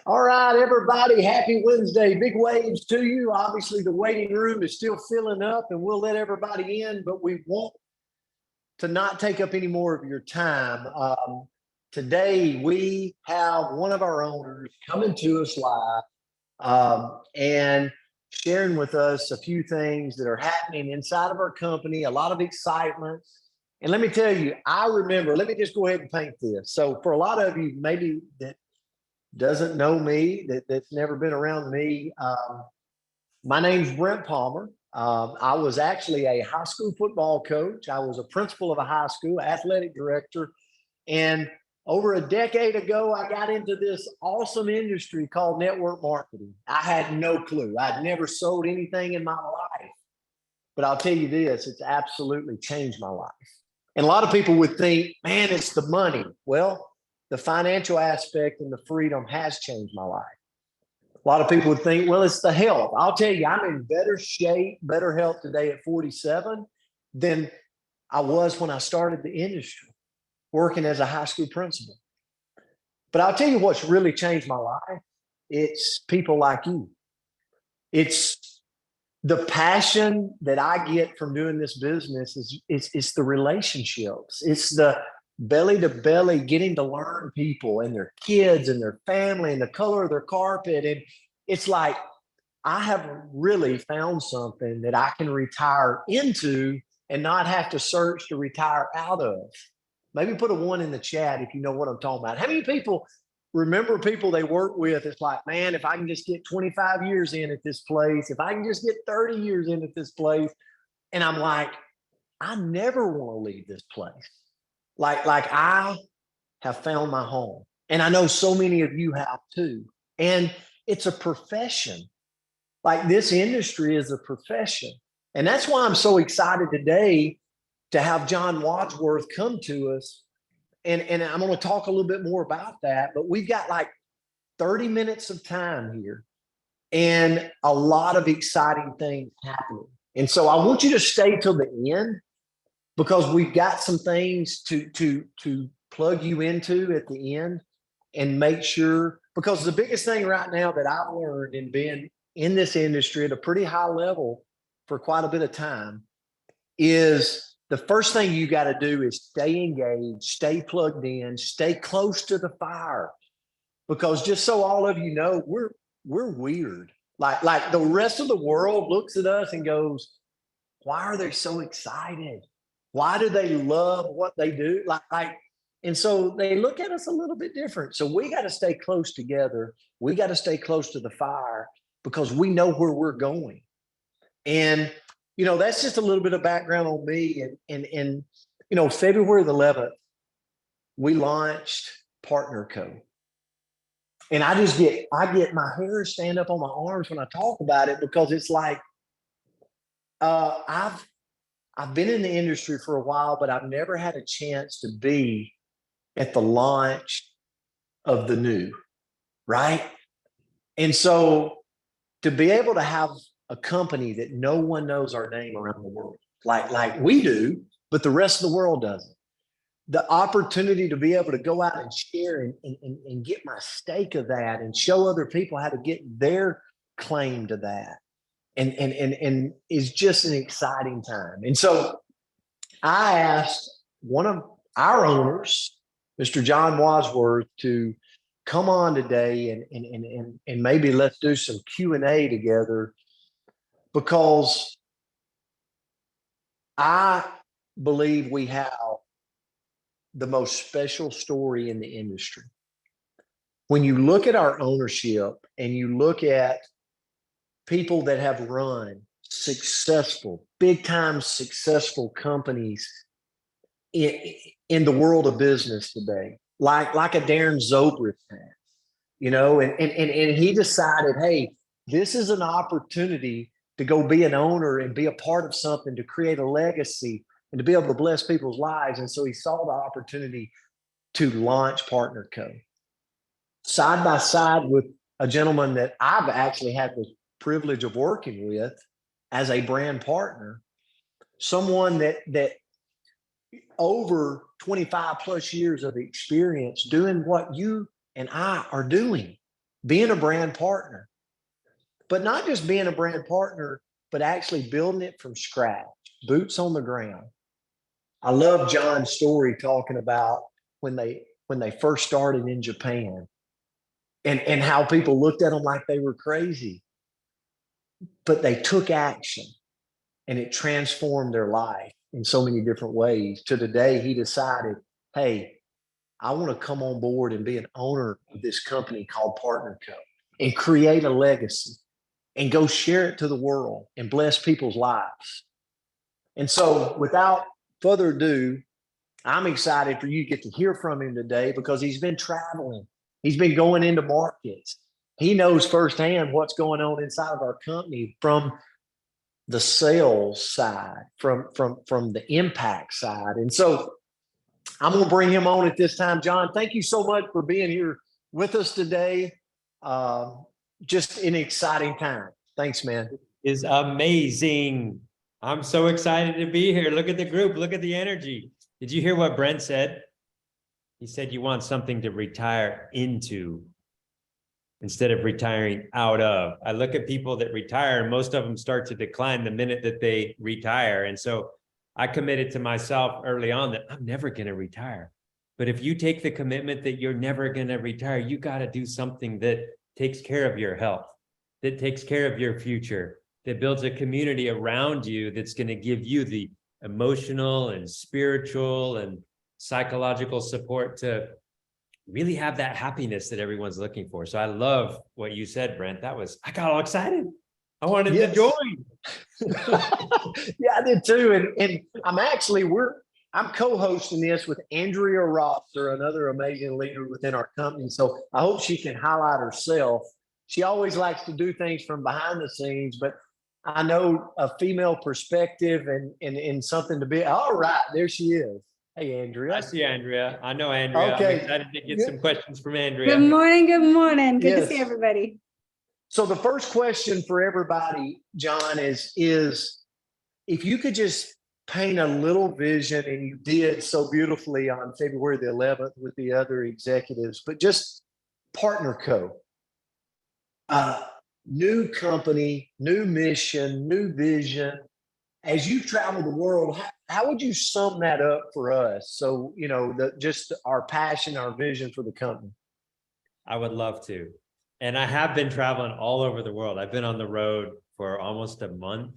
All right, everybody, happy Wednesday. Big waves to you. Obviously, the waiting room is still filling up, and we'll let everybody in, but we want to not take up any more of your time. Today, we have one of our owners coming to us live and sharing with us a few things that are happening inside of our company, a lot of excitement. And let me tell you, I remember, let me just go ahead and paint this. So, for a lot of you, maybe that doesn't know me, that's never been around me. My name's Brent Palmer. I was actually a high school football coach. I was a principal of a high school, athletic director. And over a decade ago, I got into this awesome industry called network marketing. I had no clue. I'd never sold anything in my life. But I'll tell you this, it's absolutely changed my life. And a lot of people would think, man, it's the money. Well, the financial aspect and the freedom has changed my life. A lot of people would think, well, it's the health. I'll tell you, I'm in better shape, better health today at 47 than I was when I started the industry, working as a high school principal. But I'll tell you what's really changed my life. It's people like you. It's the passion that I get from doing this business is it's the relationships. It's the belly to belly, getting to learn people and their kids and their family and the color of their carpet. And it's like, I have really found something that I can retire into and not have to search to retire out of. Maybe put a one in the chat if you know what I'm talking about. How many people remember people they work with? It's like, man, if I can just get 25 years in at this place, if I can just get 30 years in at this place. And I'm like, I never want to leave this place. Like I have found my home. And I know so many of you have too. And it's a profession. Like this industry is a profession. And that's why I'm so excited today to have John Wadsworth come to us. And I'm going to talk a little bit more about that. But we've got like 30 minutes of time here and a lot of exciting things happening. And so I want you to stay till the end, because we've got some things to plug you into at the end and make sure, because the biggest thing right now that I've learned in being in this industry at a pretty high level for quite a bit of time is the first thing you got to do is stay engaged, stay plugged in, stay close to the fire. Because just so all of you know, we're weird. Like the rest of the world looks at us and goes, why are they so excited? Why do they love what they do? And so they look at us a little bit different. So we got to stay close together. We got to stay close to the fire because we know where we're going. And, that's just a little bit of background on me. And February the 11th, we launched Partner Co. And I get my hair stand up on my arms when I talk about it, because it's like, I've been in the industry for a while, but I've never had a chance to be at the launch of the new, right? And so to be able to have a company that no one knows our name around the world, like we do, but the rest of the world doesn't. The opportunity to be able to go out and share and get my stake of that and show other people how to get their claim to that. And is just an exciting time. And so I asked one of our owners, Mr. John Wadsworth, to come on today and maybe let's do some Q&A together, because I believe we have the most special story in the industry. When you look at our ownership and you look at people that have run successful, big time successful companies in the world of business today, like a Darren Zobrist has, and he decided, hey, this is an opportunity to go be an owner and be a part of something, to create a legacy and to be able to bless people's lives. And so he saw the opportunity to launch Partner Co. Side by side with a gentleman that I've actually had the privilege of working with as a brand partner, someone that over 25 plus years of experience doing what you and I are doing, being a brand partner, but not just being a brand partner, but actually building it from scratch, boots on the ground. I love John's story talking about when they first started in Japan and how people looked at them like they were crazy, but they took action and it transformed their life in so many different ways. To today, he decided, hey, I want to come on board and be an owner of this company called Partner Co. and create a legacy and go share it to the world and bless people's lives. And so without further ado, I'm excited for you to get to hear from him today because he's been traveling. He's been going into markets. He knows firsthand what's going on inside of our company from the sales side, from the impact side. And so I'm going to bring him on at this time. John, thank you so much for being here with us today. Just an exciting time. Thanks, man. Is amazing. I'm so excited to be here. Look at the group. Look at the energy. Did you hear what Brent said? He said you want something to retire into instead of retiring out of. I look at people that retire and most of them start to decline the minute that they retire. And so I committed to myself early on that I'm never going to retire. But if you take the commitment that you're never going to retire, you got to do something that takes care of your health, that takes care of your future, that builds a community around you that's going to give you the emotional and spiritual and psychological support to really have that happiness that everyone's looking for. So I love what you said, Brent. I got all excited. I wanted to join. Yeah, I did too. And I'm co-hosting this with Andrea Rosser, another amazing leader within our company. So I hope she can highlight herself. She always likes to do things from behind the scenes, but I know a female perspective and something to be. All right, there she is. Hey, Andrea. I see Andrea. I know Andrea. Okay. I'm excited to get some questions from Andrea. Good morning. Good morning. Good Yes. to see everybody. So the first question for everybody, John, is if you could just paint a little vision, and you did so beautifully on February the 11th with the other executives, but just Partner Co. New company, new mission, new vision. As you travel the world, how would you sum that up for us? So, just our passion, our vision for the company. I would love to. And I have been traveling all over the world. I've been on the road for almost a month.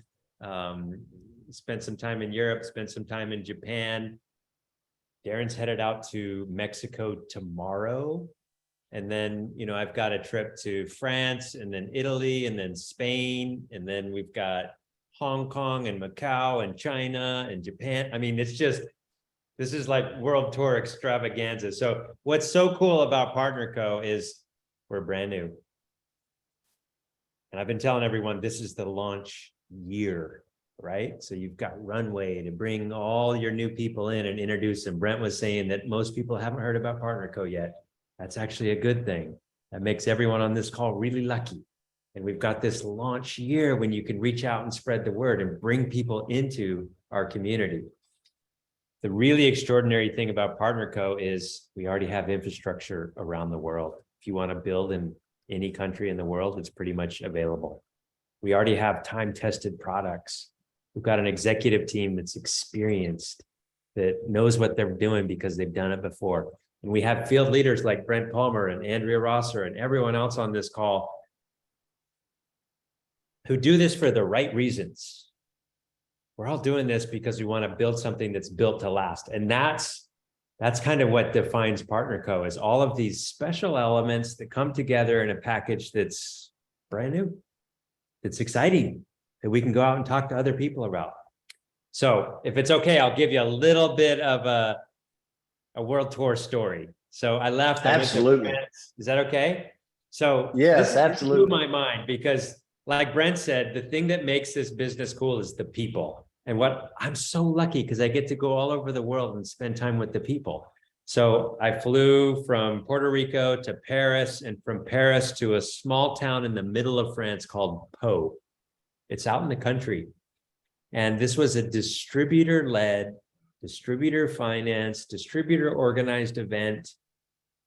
Spent some time in Europe, spent some time in Japan. Darren's headed out to Mexico tomorrow. And then, I've got a trip to France and then Italy and then Spain. And then we've got Hong Kong and Macau and China and Japan. I mean, this is like world tour extravaganza. So what's so cool about Partner Co is we're brand new. And I've been telling everyone this is the launch year, right? So you've got runway to bring all your new people in and introduce them. Brent was saying that most people haven't heard about Partner Co yet. That's actually a good thing. That makes everyone on this call really lucky. And we've got this launch year when you can reach out and spread the word and bring people into our community. The really extraordinary thing about Partner Co is we already have infrastructure around the world. If you want to build in any country in the world, it's pretty much available. We already have time-tested products. We've got an executive team that's experienced, that knows what they're doing because they've done it before. And we have field leaders like Brent Palmer and Andrea Rosser and everyone else on this call who do this for the right reasons. We're all doing this because we want to build something that's built to last. And that's kind of what defines Partner Co is all of these special elements that come together in a package that's brand new, that's exciting, that we can go out and talk to other people about. So if it's okay, I'll give you a little bit of a world tour story. So I left. Absolutely. Is that okay? So yes, this absolutely. blew my mind because like Brent said, the thing that makes this business cool is the people. And what I'm so lucky because I get to go all over the world and spend time with the people. So I flew from Puerto Rico to Paris and from Paris to a small town in the middle of France called Pau. It's out in the country. And this was a distributor-led, distributor-financed, distributor-organized event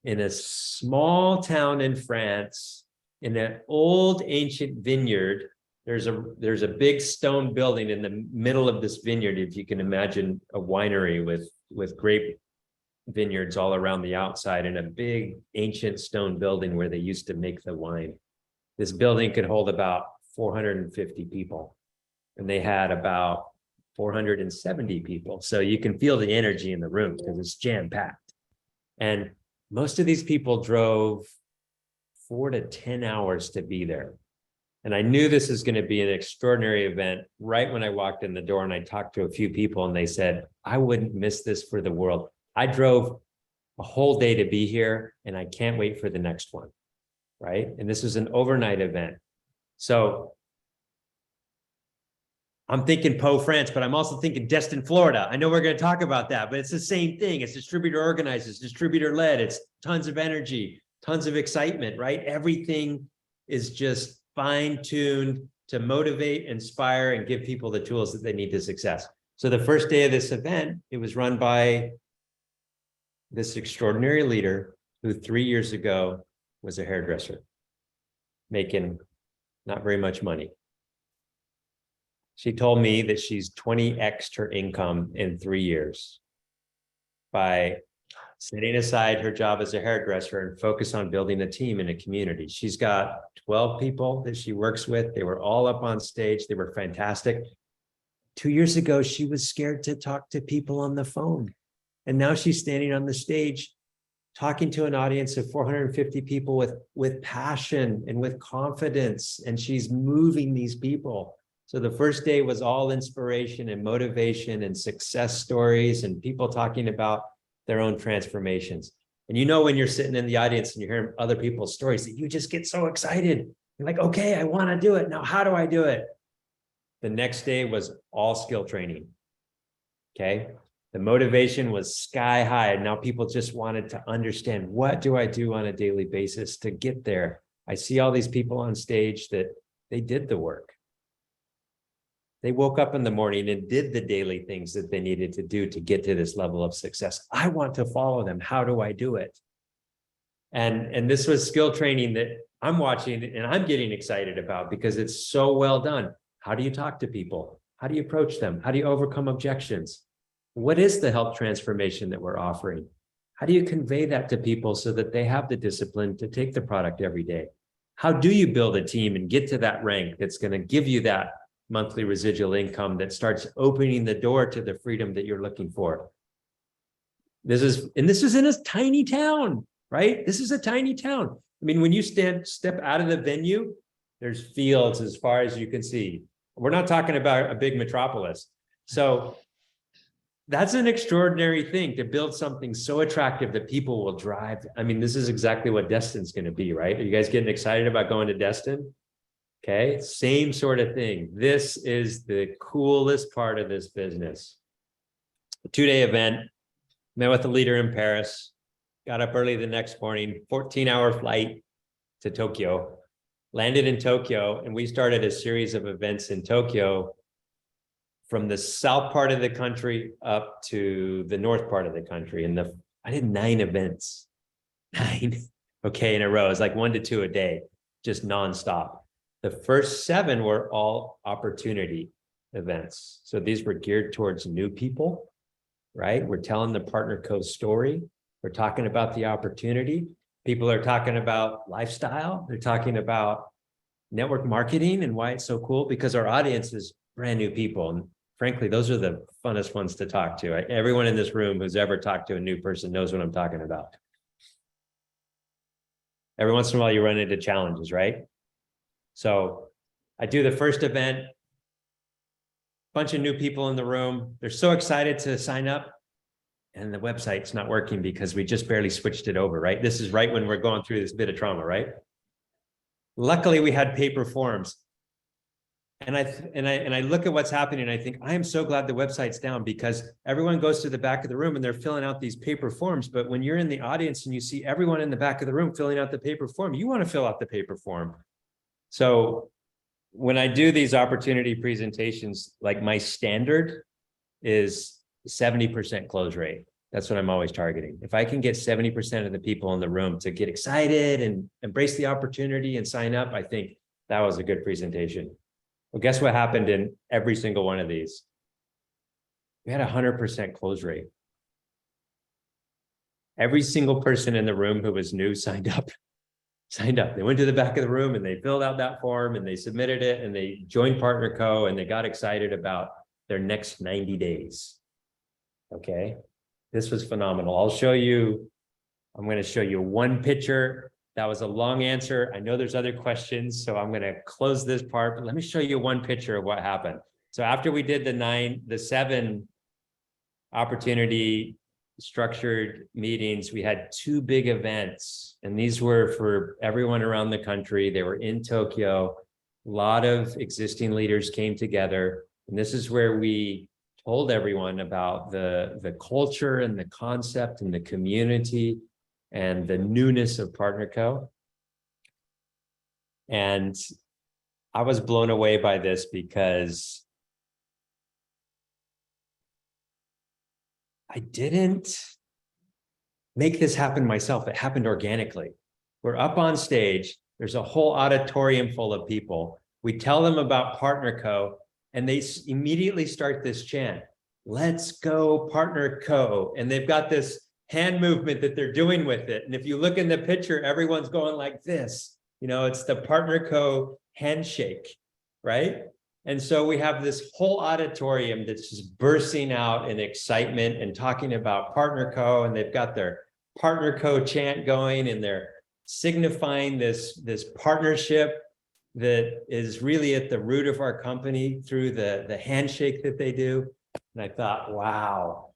in a small town in France in an old ancient vineyard. There's a big stone building in the middle of this vineyard. If you can imagine a winery with grape vineyards all around the outside, and a big ancient stone building where they used to make the wine. This building could hold about 450 people, and they had about 470 people. So you can feel the energy in the room because it's jam-packed. And most of these people drove 4 to 10 hours to be there. And I knew this is going to be an extraordinary event right when I walked in the door, and I talked to a few people and they said, I wouldn't miss this for the world. I drove a whole day to be here and I can't wait for the next one, right? And this is an overnight event. So I'm thinking Pau, France, but I'm also thinking Destin, Florida. I know we're going to talk about that, but it's the same thing. It's distributor organized, it's distributor led, it's tons of energy, tons of excitement, right? Everything is just fine-tuned to motivate, inspire, and give people the tools that they need to success. So the first day of this event, it was run by this extraordinary leader who 3 years ago was a hairdresser, making not very much money. She told me that she's 20x'd her income in 3 years by setting aside her job as a hairdresser and focus on building a team in a community. She's got 12 people that she works with. They were all up on stage. They were fantastic. 2 years ago, she was scared to talk to people on the phone. And now she's standing on the stage talking to an audience of 450 people with passion and with confidence. And she's moving these people. So the first day was all inspiration and motivation and success stories and people talking about their own transformations. And you know, when you're sitting in the audience and you're hearing other people's stories, that you just get so excited. You're like, okay, I want to do it. Now, how do I do it? The next day was all skill training. Okay. The motivation was sky high. And now people just wanted to understand, what do I do on a daily basis to get there? I see all these people on stage that they did the work. They woke up in the morning and did the daily things that they needed to do to get to this level of success. I want to follow them. How do I do it? And this was skill training that I'm watching and I'm getting excited about because it's so well done. How do you talk to people? How do you approach them? How do you overcome objections? What is the health transformation that we're offering? How do you convey that to people so that they have the discipline to take the product every day? How do you build a team and get to that rank that's going to give you that monthly residual income that starts opening the door to the freedom that you're looking for? This is in a tiny town, right? This is a tiny town. I mean, when you step out of the venue, there's fields as far as you can see. We're not talking about a big metropolis. So that's an extraordinary thing, to build something so attractive that people will drive. I mean, this is exactly what Destin's going to be, right? Are you guys getting excited about going to Destin? Okay, same sort of thing. This is the coolest part of this business. A 2-day event, met with the leader in Paris, got up early the next morning, 14-hour flight to Tokyo, landed in Tokyo, and we started a series of events in Tokyo from the south part of the country up to the north part of the country. And I did 9 events, 9, okay, in a row. It's like 1 to 2 a day, just nonstop. The first 7 were all opportunity events. So these were geared towards new people, right? We're telling the Partner Co story. We're talking about the opportunity. People are talking about lifestyle. They're talking about network marketing and why it's so cool, because our audience is brand new people. And frankly, those are the funnest ones to talk to. Everyone in this room who's ever talked to a new person knows what I'm talking about. Every once in a while, you run into challenges, right? So I do the first event, bunch of new people in the room. They're so excited to sign up, and the website's not working because we just barely switched it over, right? This is right when we're going through this bit of trauma, right? Luckily, we had paper forms. And I look at what's happening and I think, I am so glad the website's down, because everyone goes to the back of the room and they're filling out these paper forms. But when you're in the audience and you see everyone in the back of the room filling out the paper form, you want to fill out the paper form. So when I do these opportunity presentations, like my standard is 70% close rate. That's what I'm always targeting. If I can get 70% of the people in the room to get excited and embrace the opportunity and sign up, I think that was a good presentation. Well, guess what happened in every single one of these? We had 100% close rate. Every single person in the room who was new signed up. They went to the back of the room and they filled out that form and they submitted it and they joined Partner Co. and they got excited about their next 90 days. Okay. This was phenomenal. I'm going to show you one picture. That was a long answer. I know there's other questions, so I'm going to close this part, but let me show you one picture of what happened. So after we did the 7 opportunity structured meetings, we had 2 big events, and these were for everyone around the country. They were in Tokyo. A lot of existing leaders came together, and this is where we told everyone about the culture and the concept and the community and the newness of Partner Co. And I was blown away by this because I didn't make this happen myself. It happened organically. We're up on stage. There's a whole auditorium full of people. We tell them about Partner Co. and they immediately start this chant, "Let's go Partner Co." And they've got this hand movement that they're doing with it. And if you look in the picture, everyone's going like this. You know, it's the Partner Co. handshake, right? And so we have this whole auditorium that's just bursting out in excitement and talking about Partner Co. And they've got their Partner Co. chant going, and they're signifying this partnership that is really at the root of our company through the handshake that they do. And I thought, wow,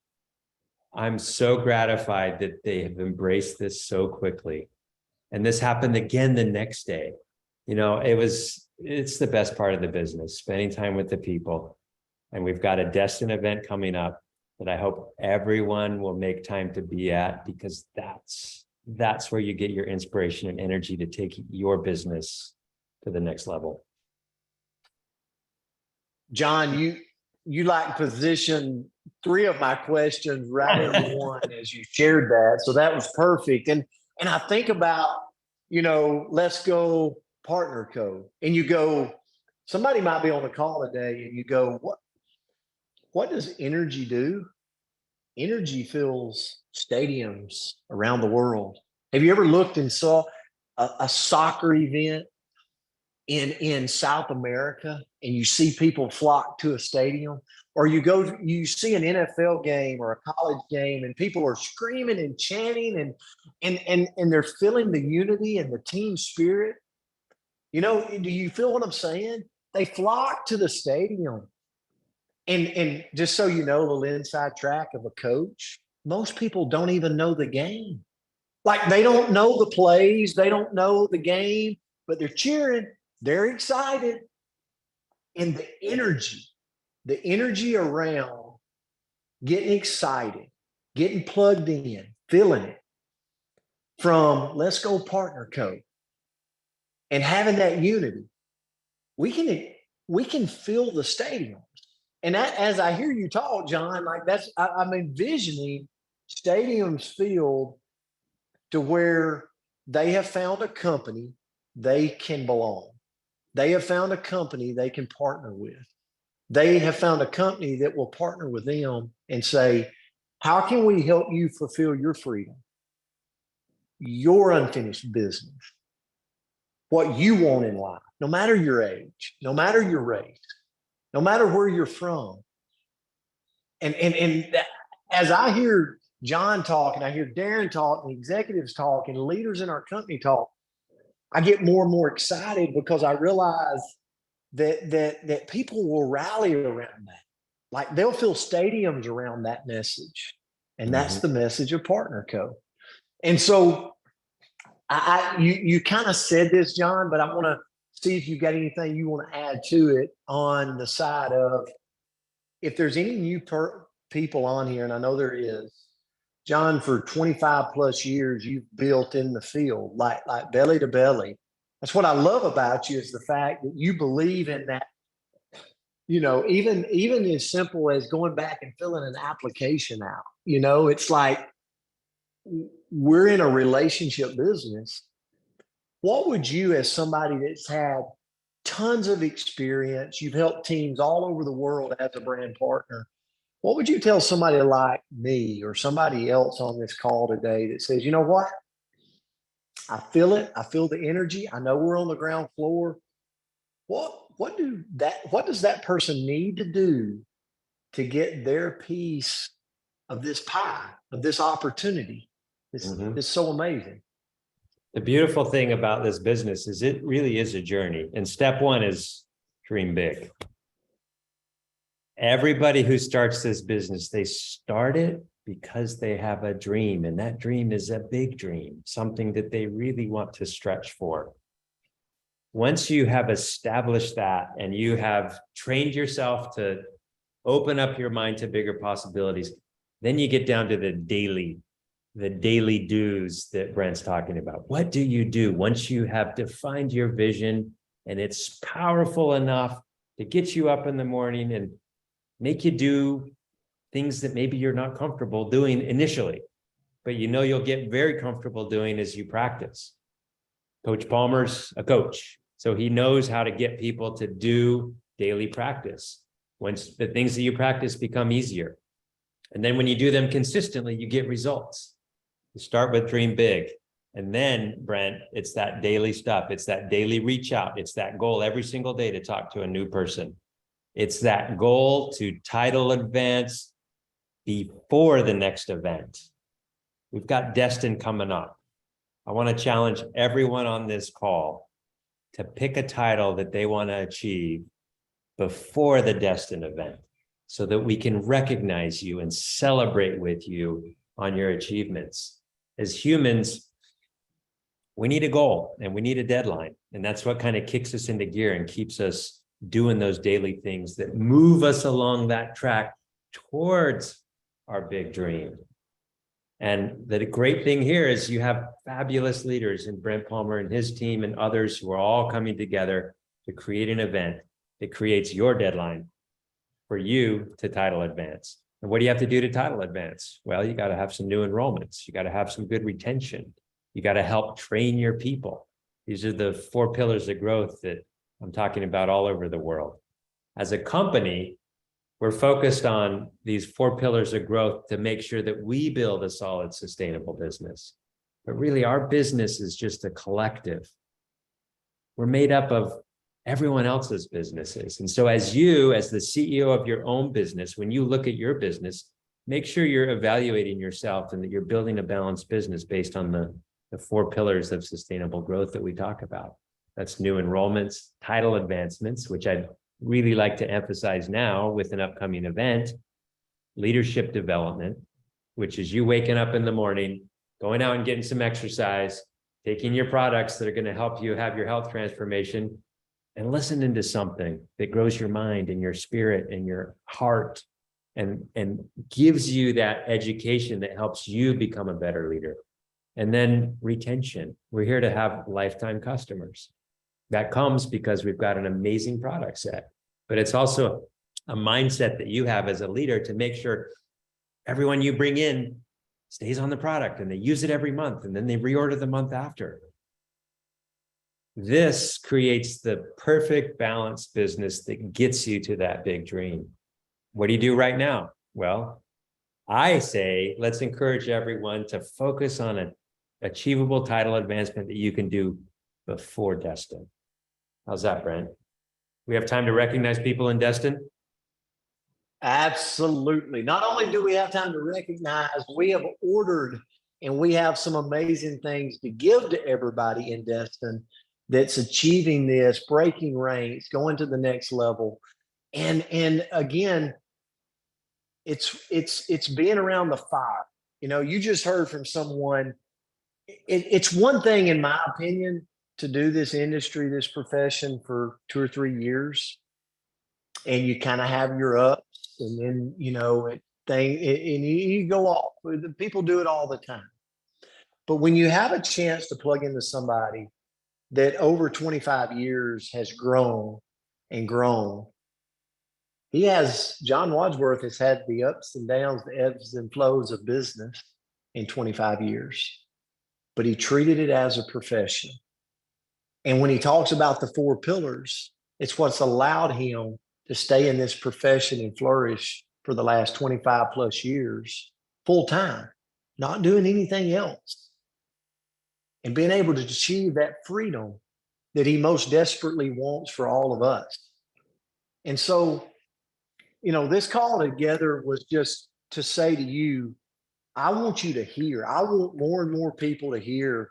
I'm so gratified that they have embraced this so quickly. And this happened again the next day. You know, it's the best part of the business, spending time with the people. And we've got a Destin event coming up that I hope everyone will make time to be at, because that's where you get your inspiration and energy to take your business to the next level. John, you like position 3 of my questions right in one as you shared that. So that was perfect. And I think about, you know, let's go Partner Co. And you go, somebody might be on the call today and you go, what does energy do? Energy fills stadiums around the world. Have you ever looked and saw a soccer event in South America and you see people flock to a stadium? Or you see an NFL game or a college game and people are screaming and chanting and they're feeling the unity and the team spirit. You know, do you feel what I'm saying? They flock to the stadium. And just so you know, a little inside track of a coach, most people don't even know the game. Like, they don't know the plays, they don't know the game, but they're cheering, they're excited. And the energy around getting excited, getting plugged in, feeling it from Let's Go Partner Co. and having that unity, we can fill the stadiums. And that, as I hear you talk, John, like I'm envisioning stadiums filled to where they have found a company they can belong. They have found a company they can partner with. They have found a company that will partner with them and say, how can we help you fulfill your freedom, your unfinished business, what you want in life, no matter your age, no matter your race, no matter where you're from. And as I hear John talk, and I hear Darren talk, and executives talk, and leaders in our company talk, I get more and more excited because I realize that people will rally around that. Like, they'll fill stadiums around that message. And that's the message of Partner Co. And so you kind of said this, John, but I want to see if you got anything you want to add to it on the side of, if there's any new people on here, and I know there is. John, for 25 plus years, you've built in the field, like belly to belly. That's what I love about you, is the fact that you believe in that even as simple as going back and filling an application out. It's like we're in a relationship business. What would you, as somebody that's had tons of experience, you've helped teams all over the world as a brand partner, what would you tell somebody like me or somebody else on this call today that says, you know what? I feel it. I feel the energy. I know we're on the ground floor. What does that person need to do to get their piece of this pie, of this opportunity? It's so amazing. The beautiful thing about this business is it really is a journey. And step one is dream big. Everybody who starts this business, they start it because they have a dream. And that dream is a big dream, something that they really want to stretch for. Once you have established that and you have trained yourself to open up your mind to bigger possibilities, then you get down to the daily do's that Brent's talking about. What do you do once you have defined your vision and it's powerful enough to get you up in the morning and make you do things that maybe you're not comfortable doing initially, but you'll get very comfortable doing as you practice. Coach Palmer's a coach, so he knows how to get people to do daily practice. Once the things that you practice become easier. And then when you do them consistently, you get results. You start with dream big. And then, Brent, it's that daily stuff. It's that daily reach out. It's that goal every single day to talk to a new person. It's that goal to title advance before the next event. We've got Destin coming up. I want to challenge everyone on this call to pick a title that they want to achieve before the Destin event so that we can recognize you and celebrate with you on your achievements. As humans, we need a goal and we need a deadline. And that's what kind of kicks us into gear and keeps us doing those daily things that move us along that track towards our big dream. And the great thing here is you have fabulous leaders in Brent Palmer and his team and others who are all coming together to create an event that creates your deadline for you to title advance. And what do you have to do to title advance? Well, you got to have some new enrollments. You got to have some good retention. You got to help train your people. These are the 4 pillars of growth that I'm talking about all over the world. As a company, we're focused on these 4 pillars of growth to make sure that we build a solid, sustainable business. But really, our business is just a collective. We're made up of everyone else's businesses. And so as you, as the CEO of your own business, when you look at your business, make sure you're evaluating yourself and that you're building a balanced business based on the 4 pillars of sustainable growth that we talk about. That's new enrollments, title advancements, which I'd really like to emphasize now with an upcoming event, leadership development, which is you waking up in the morning, going out and getting some exercise, taking your products that are going to help you have your health transformation, and listening to something that grows your mind and your spirit and your heart and gives you that education that helps you become a better leader. And then retention. We're here to have lifetime customers. That comes because we've got an amazing product set, but it's also a mindset that you have as a leader to make sure everyone you bring in stays on the product and they use it every month and then they reorder the month after. This creates the perfect balanced business that gets you to that big dream. What do you do right now? Well, I say, let's encourage everyone to focus on an achievable title advancement that you can do before Destin. How's that, Brent? We have time to recognize people in Destin? Absolutely. Not only do we have time to recognize, we have ordered and we have some amazing things to give to everybody in Destin that's achieving this, breaking ranks, going to the next level. And again, it's being around the fire. You just heard from someone. It's one thing, in my opinion, to do this industry, this profession for 2 or 3 years, and you kind of have your ups, and then and you go off. People do it all the time. But when you have a chance to plug into somebody that over 25 years has grown and grown, John Wadsworth has had the ups and downs, the ebbs and flows of business in 25 years, but he treated it as a profession. And when he talks about the four pillars, it's what's allowed him to stay in this profession and flourish for the last 25 plus years, full time, not doing anything else, and being able to achieve that freedom that he most desperately wants for all of us. And so, this call together was just to say to you, I want you to hear, I want more and more people to hear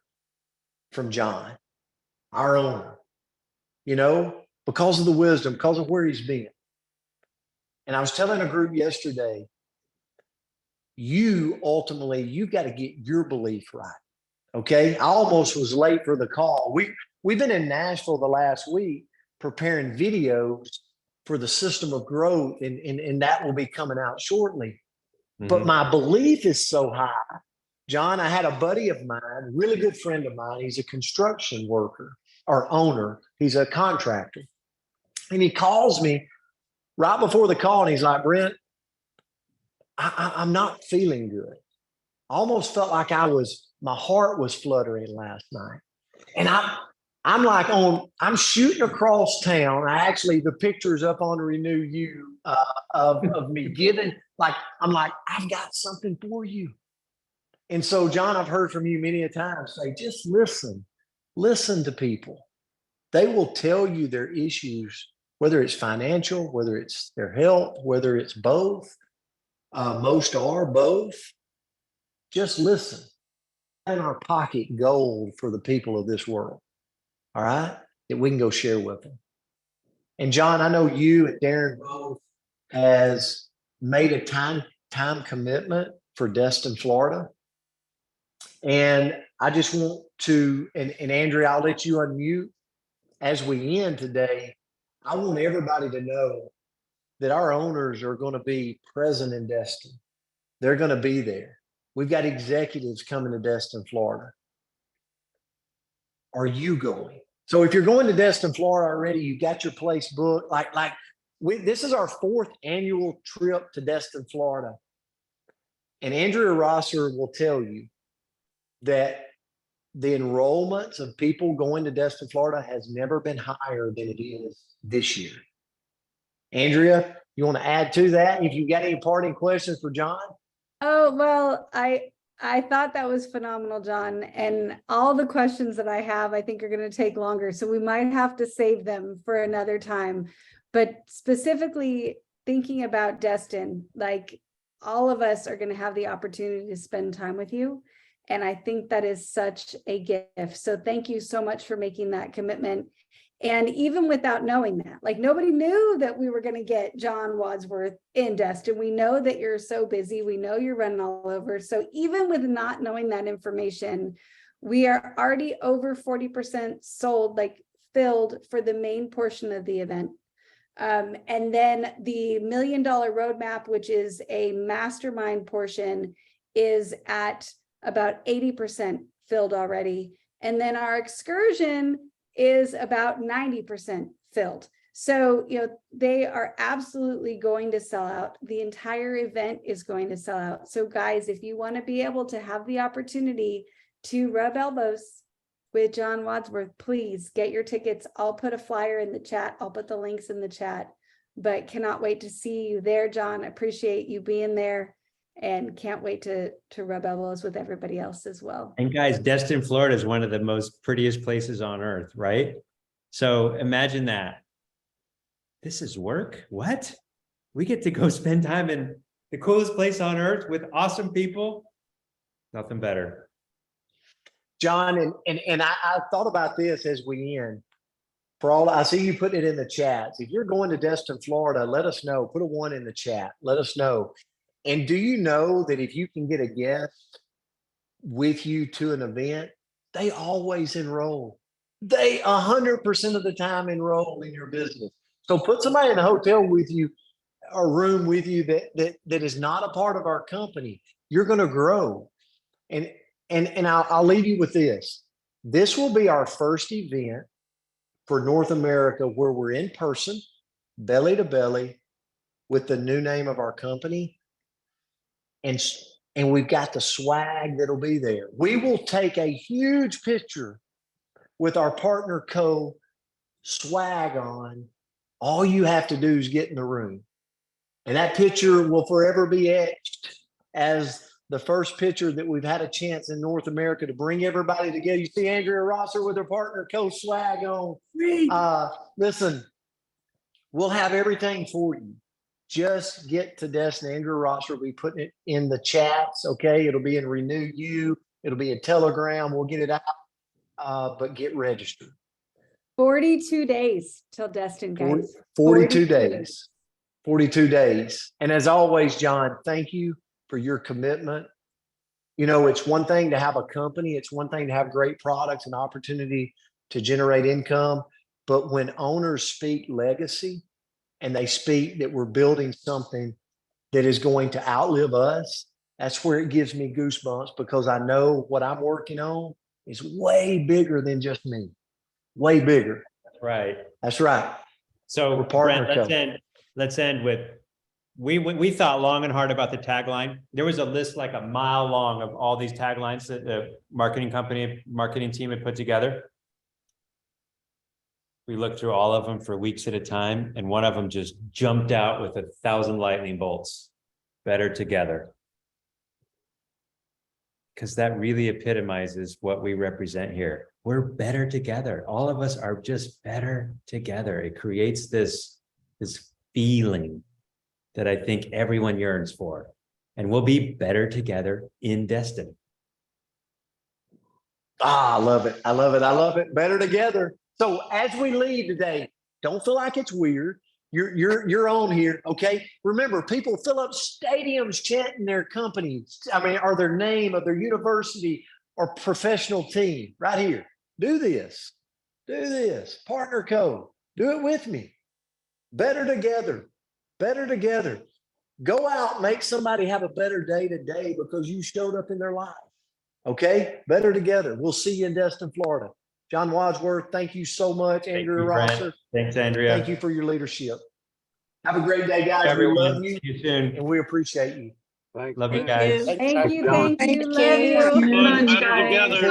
from John, our owner, because of the wisdom, because of where he's been. And I was telling a group yesterday, you've got to get your belief right. Okay. I almost was late for the call. We've been in Nashville the last week preparing videos for the system of growth, and that will be coming out shortly. Mm-hmm. But my belief is so high. John, I had a buddy of mine, really good friend of mine. He's a construction worker or owner. He's a contractor. And he calls me right before the call, and he's like, Brent, I'm not feeling good. I almost felt like my heart was fluttering last night. And I'm shooting across town. The picture's up on Renew You of me giving, I've got something for you. And so, John, I've heard from you many a time say, just listen to people. They will tell you their issues, whether it's financial, whether it's their health, whether it's both. Most are both. Just listen. In our pocket gold for the people of this world. All right, that we can go share with them. And John, I know you and Darren both has made a time commitment for Destin, Florida. And I just want to, and Andrea, I'll let you unmute as we end today. I want everybody to know that our owners are going to be present in Destin. They're going to be there. We've got executives coming to Destin, Florida. Are you going? So if you're going to Destin, Florida already, you got your place booked. This is our 4th annual trip to Destin, Florida. And Andrea Rosser will tell you that the enrollments of people going to Destin, Florida has never been higher than it is this year. Andrea, you want to add to that? If you got any parting questions for John? Oh, well, I thought that was phenomenal, John. And all the questions that I have, I think are going to take longer. So we might have to save them for another time. But specifically thinking about Destin, all of us are going to have the opportunity to spend time with you. And I think that is such a gift. So thank you so much for making that commitment. And even without knowing that, nobody knew that we were going to get John Wadsworth in Destin. We know that you're so busy. We know you're running all over. So even with not knowing that information, we are already over 40% sold, filled for the main portion of the event. And then the $1 Million Roadmap, which is a mastermind portion, is at about 80% filled already. And then our excursion is about 90% filled. So, they are absolutely going to sell out. The entire event is going to sell out. So guys, if you want to be able to have the opportunity to rub elbows with John Wadsworth, please get your tickets. I'll put a flyer in the chat. I'll put the links in the chat, but cannot wait to see you there, John. Appreciate you being there. And can't wait to rub elbows with everybody else as well. And guys, Destin, Florida is one of the most prettiest places on earth, right? So imagine that. This is work? What? We get to go spend time in the coolest place on earth with awesome people. Nothing better. John, and I thought about this as we end. I see you putting it in the chats. If you're going to Destin, Florida, let us know. Put a 1 in the chat. Let us know. And do you know that if you can get a guest with you to an event, they always enroll. They 100% of the time enroll in your business. So put somebody in a hotel with you, a room with you that is not a part of our company. You're going to grow. And I'll leave you with this. This will be our first event for North America where we're in person, belly to belly, with the new name of our company. And we've got the swag that'll be there. We will take a huge picture with our partner co swag on. All you have to do is get in the room. And that picture will forever be etched as the first picture that we've had a chance in North America to bring everybody together. You see Andrea Rosser with her partner co swag on. Listen, we'll have everything for you. Just get to Destin. Andrew Rosser will be putting it in the chats. Okay. It'll be in Renew You. It'll be a Telegram. We'll get it out. But get registered. 42 days till Destin, guys. 42 days. 42 days. And as always, John, thank you for your commitment. You know, it's one thing to have a company. It's one thing to have great products and opportunity to generate income. But when owners speak legacy, and they speak that we're building something that is going to outlive us, that's where it gives me goosebumps, because I know what I'm working on is way bigger than just me. Way bigger. Right. That's right. So partner Brent, let's end with, we thought long and hard about the tagline. There was a list like a mile long of all these taglines that the marketing team had put together. We looked through all of them for weeks at a time, and one of them just jumped out with 1,000 lightning bolts. Better together. Because that really epitomizes what we represent here. We're better together. All of us are just better together. It creates this feeling that I think everyone yearns for. And we'll be better together in Destin. I love it. I love it. I love it. Better together. So as we leave today, don't feel like it's weird. You're on here, okay? Remember, people fill up stadiums chanting their companies. I mean, or their name of their university or professional team right here. Do this. Do this. Partner code. Do it with me. Better together. Better together. Go out, make somebody have a better day today because you showed up in their life. Okay? Better together. We'll see you in Destin, Florida. John Wadsworth, thank you so much. Andrea Rosser. Thanks, Andrea. Thank you for your leadership. Have a great day, guys. Everyone, we love you. See you soon. And we appreciate you. Love you guys. Thank you. Thank Thank you. you. Love you. Better together.